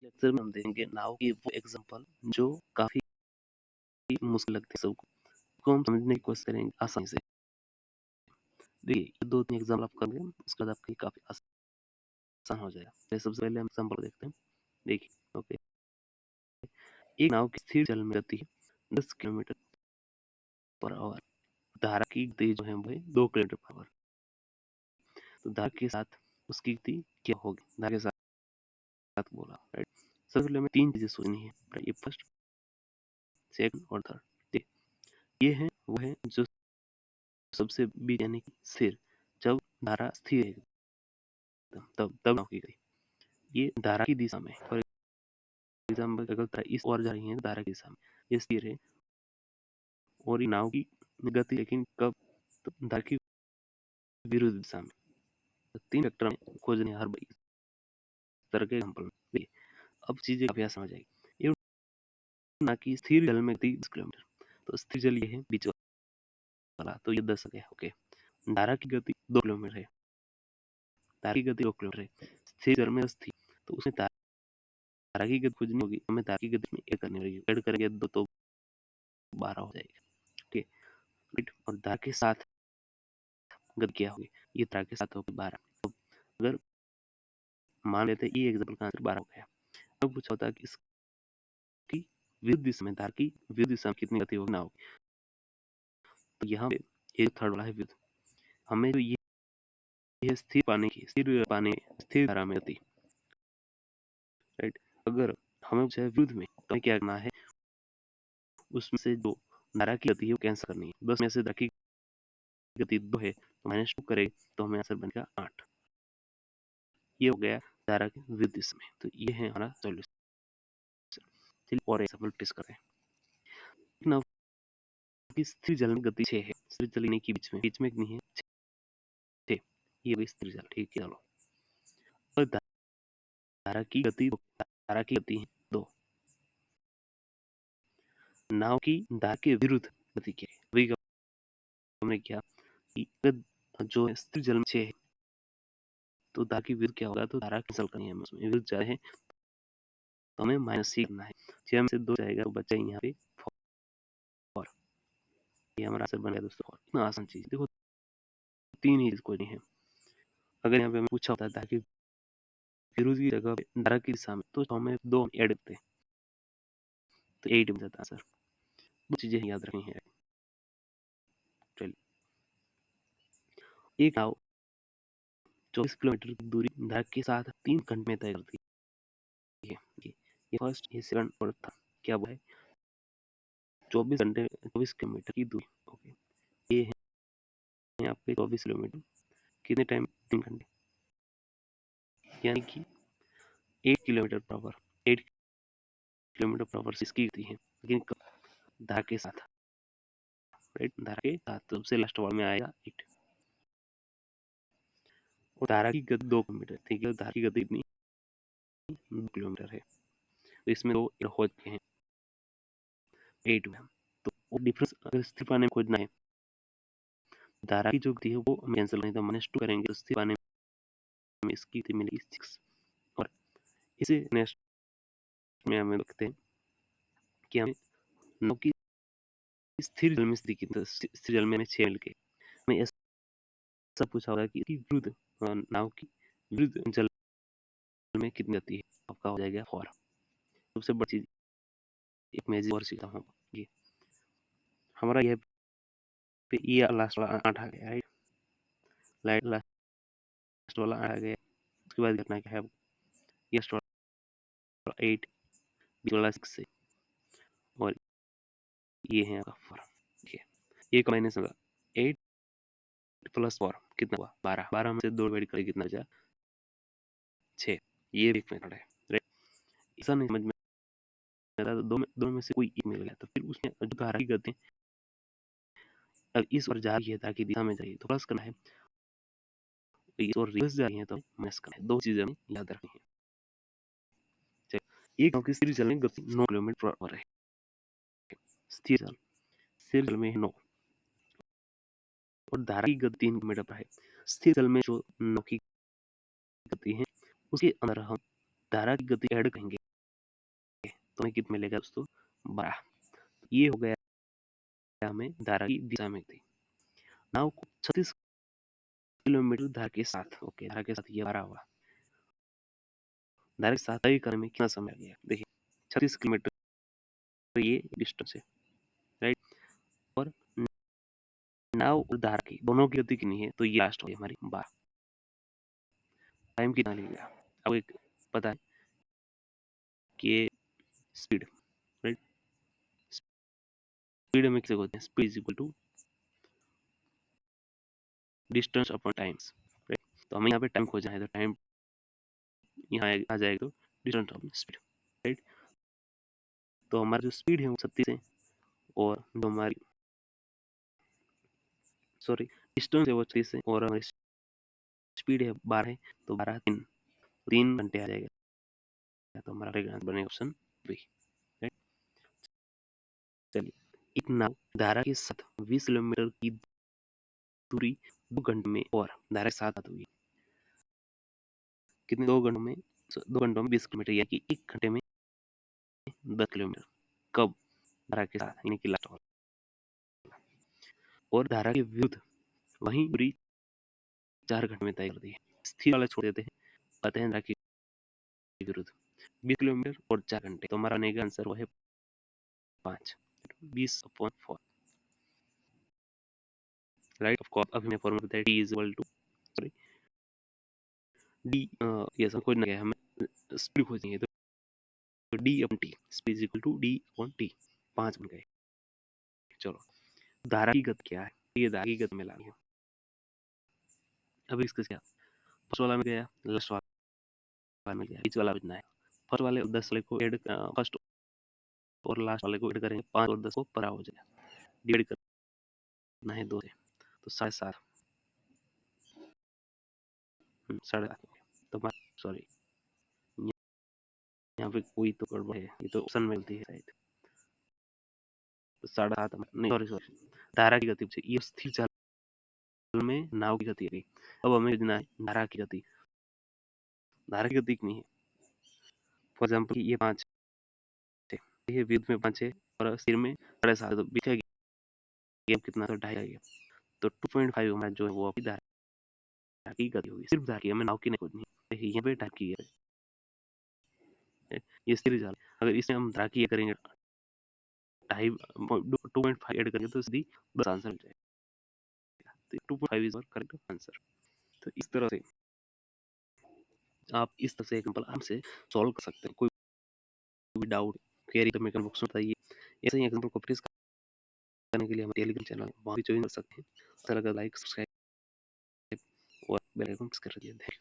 Lecture में हम देखेंगे नाव की वो एग्जांपल जो काफी मुश्किल लगती है सबको, को हम समझने की कोशिश करेंगे आसानी से। देखिए ये 2-3 एग्जांपल आप करेंगे, उसके बाद आपके काफी आसान हो जाएगा। तो सबसे पहले हम एग्जांपल देखते हैं। देखिए ओके, एक नाव की स्थिर जल में गति है 10 किलोमीटर पर आवर। धारा की गति जो है वो है 2 किलोमीटर पर आवर। तो धारा के साथ उसकी गति क्या होगी? धारा के साथ बोला, राइट। सबसे पहले हमें 3 चीजें सोचनी है, राइट। ये फर्स्ट, सेकंड और थर्ड। ठीक, ये है वो है जो सबसे बीच यानी कि स्थिर, जब धारा स्थिर है तब नाव की गति। ये धारा की दिशा में, फॉर एग्जाम्पल अगर धारा इस ओर जा रही है धारा की दिशा में, ये स्थिर है। और ये नाव की गति लेकिन कब? तो धारा की विरुद्ध दिशा में। तो 3 फैक्टर में खोजने हर बार इस तरह के एग्जाम्पल में। अब चीजें काफी आसान हो जाएगी। ये ना कि स्थिर जल में गति 10 किलोमीटर, तो स्थिर जल ये है बीच वाला, तो ये 10 है। ओके, धारा की गति 2 किलोमीटर है, धारा की गति 2 किलोमीटर है, स्थिर जल में 10 थी, तो उसमें धारा की गति खोजनी होगी, हमें धारा की गति में ऐड करनी पड़ेगी। ऐड करेंगे 2 तो 12 हो जाएगा। ठीक है, और धारा के साथ गति क्या होगी? ये धारा के साथ होगी 12। तो अगर मान लेते हैं ये एग्जाम्पल का आंसर 12 हो गया, अब पूछा होता है कि इसकी विरुद्ध दिशा में, धारा की विरुद्ध दिशा में कितनी गति होगी ना होगी। तो यहाँ पे ये थर्ड वाला है विरुद्ध। हमें जो ये स्थिर स्थिर धारा में गति, राइट। अगर हमें पूछा है विरुद्ध में, तो हमें क्या करना है? उसमें से जो धारा की गति है वो कैंसिल करनी है। 10 में से धारा की गति 2 है, तो -2 करें तो हमें आंसर बनेगा 8। ये हो गया धारा की विरुद्ध दिशा में। तो ये है हमारा सॉल्यूशन। चलिए और एग्जांपल टेस्ट करें। नाव की स्थिर जल में गति 6 है, स्थिर जल की बीच में कितनी है? 6। ये हुई स्थिर जल, ठीक है। चलो, और धारा की गति है 2। नाव की धारा के विरुद्ध गति क्या है? वही हमने क्या कि जो स्थिर जल में 6 है, तो धारा की विरुद्ध क्या होगा? तो धारा कैंसिल करनी है, उसमें विरुद्ध जा रहे हैं तो हमें -6 करना है। 6 में से 2 जाएगा तो बचा यहाँ पे 4। ये हमारा आंसर बन गया दोस्तों। इतना आसान चीज, देखो 3 ही कोई नहीं है। अगर यहाँ पे हमें पूछा होता है धारा की विरुद्ध की जगह पे धारा की दिशा में, तो हमें 2 ऐड करते हैं तो 8 बन जाता है आंसर। 2 चीजें याद रखनी है। चलिए, एक नाव 24 किलोमीटर की दूरी धारा के साथ 3 घंटे में तय करती है। ये फर्स्ट, ये सेकंड और थर्ड क्या हुआ है? 24 किलोमीटर की दूरी। ओके, ये है आपके 24 किलोमीटर, कितने टाइम? 3 घंटे, यानी कि 8 kilometre per hour. 8 kilometre per hour इसकी गति है, लेकिन धारा के साथ, राइट। धारा के साथ सबसे लास्ट वाला में आएगा 8। और धारा की गति 2 किलोमीटर, ठीक है। धारा की गति इतनी 2 किलोमीटर है, तो इसमें 2 हो चुके हैं 8 में। तो वो डिफरेंस अगर स्थिर पानी में खोजना है, धारा की जो गति है वो हम कैंसिल नहीं, तो -2 करेंगे तो स्थिर पानी में इसकी गति मिलेगी 6। और इसे नेक्स्ट में हमें देखते हैं कि हमें नाव की स्थिर जल में स्थिति कितनी, स्थिर जल में 6 मिल के हमें ऐसा पूछा होगा कि विरुद्ध नाव की विरुद्ध जल में कितनी गति है, आपका हो जाएगा 4। सबसे बड़ी चीज एक मैं और सीखा हूँ, ये हमारा यह पे ये लास्ट वाला 8 आ गया, राइट। लास्ट वाला 8 आ गया। उसके बाद करना क्या है? ये 8, बीच वाला 6 है, और ये है आपका 4। ठीक है, ये माइनस होगा 8 + 4 कितना हुआ? 12। 12 में से 2 डिवाइड करें कितना बचा? 6। ये एक मेथड है, राइट। ऐसा नहीं समझ में आ रहा तो दो में से कोई एक मिल गया, तो फिर उसमें जो धारा की गति अब इस ओर जा रही है ताकि दिशा में जाइए तो प्लस करना है, इस ओर रिवर्स जा रही है तो माइनस करना है। 2 चीजें हमें याद रखनी है। चलिए, एक नाव की स्थिर जल में गति 9 किलोमीटर पर आवर है। स्थिर जल में 9 और धारा की गति 3 किलोमीटर पर है। स्थिर जल में जो नाव की गति है उसके अंदर हम धारा की गति ऐड करेंगे तो हमें कितना मिलेगा दोस्तों 12। ये हो गया हमें धारा की दिशा में थी। नाव को 36 किलोमीटर धारा के साथ, ओके धारा के साथ ये 12 हुआ। धारा के साथ तय करने में कितना समय लग गया? देखिए 36 किलोमीटर ये डिस्टेंस है, राइट। और नाव और धारा की दोनों की गति कितनी है? तो ये लास्ट हो गई हमारी 12। टाइम कितना लगेगा? अब एक पता है कि स्पीड, राइट। स्पीड में किसे होते हैं? Speed is equal to distance upon times, right. तो हमें यहाँ पे टाइम खोजना है, तो टाइम यहाँ आ जाएगा तो डिस्टेंस अपॉन स्पीड, राइट। तो हमारा जो स्पीड है वो 36 है, और जो हमारी सॉरी डिस्टेंस है वो 36 है, और हमारी स्पीड है 12 है, तो 12 3 घंटे आ जाएगा। तो हमारा आंसर बनेगा ऑप्शन बी, राइट। चलिए, एक नाव धारा के साथ 20 किलोमीटर की दूरी 2 घंटे में और धारा के साथ हुई। कितने? 2 घंटों में 2 घंटों में 20 किलोमीटर, यानी कि 1 घंटे में 10 किलोमीटर। कब? धारा के साथ, यानी कि लास्ट वाला। और धारा के विरुद्ध वही दूरी 4 घंटे में तय कर दी है। स्थिर वाला छोड़ देते हैं, कहते हैं धारा के विरुद्ध 20 किलोमीटर और 4 घंटे। तो हमारा बनेगा आंसर वो है 5, 20/4, राइट। ऑफ कोर्स अभी मैं फॉर्मूला बताया t is equal to sorry D, ये सब खोज ना गया, हमें स्पीड खोजनी है, तो D upon T, speed is equal to D upon T, 5 बन गए। चलो, धारा की गति क्या है? ये धारा की गति में लानी है। अभी इसका क्या? फर्स्ट वाला में गया, लास्ट वाला में गया, बीच वाला कितना है? फर्स्ट वाले 10 वाले को ऐड, फर्स्ट और लास्ट वाले को ऐड करेंगे, 5 और 10 को परा हो जाएगा, डिवाइड करना है 2 से, तो 7.5, 7.5। तो सॉरी, यहाँ पे कोई तो गड़बड़ है, ये तो ऑप्शन में गलती है शायद। तो 7.5 नहीं, सॉरी, धारा की गति से ये स्थिर चाल में नाव की गति है। अब हमें देखना है धारा की गति। धारा की गति कितनी है? फॉर एग्जाम्पल ये 5 है, ये विद्युत में 5 है, और स्थिर में 7.5, तो बीच कितना? तो 2.5 गया। तो 2.5 हमारा जो है वो अभी धारा की गति होगी। सिर्फ धारा की, हमें नाव की नहीं खोजनी। देखिए यहाँ पे धारा की है, ये स्थिर चाल। अगर इसमें हम धारा की करेंगे 2.5 ऐड करेंगे तो सीधी बस आंसर मिल जाएगा। तो 2.5 इज आवर करेक्ट आंसर। तो इस तरह से आप इस तरह से एग्जांपल आराम से सॉल्व कर सकते हैं। कोई भी डाउट क्वेरी तो कमेंट बॉक्स में बताइए। ऐसे ही एग्जांपल को प्रैक्टिस करने के लिए हमारे टेलीग्राम चैनल वहाँ भी ज्वाइन कर सकते हैं। अच्छा लगा लाइक, सब्सक्राइब और बेल आइकन प्रेस कर दीजिए।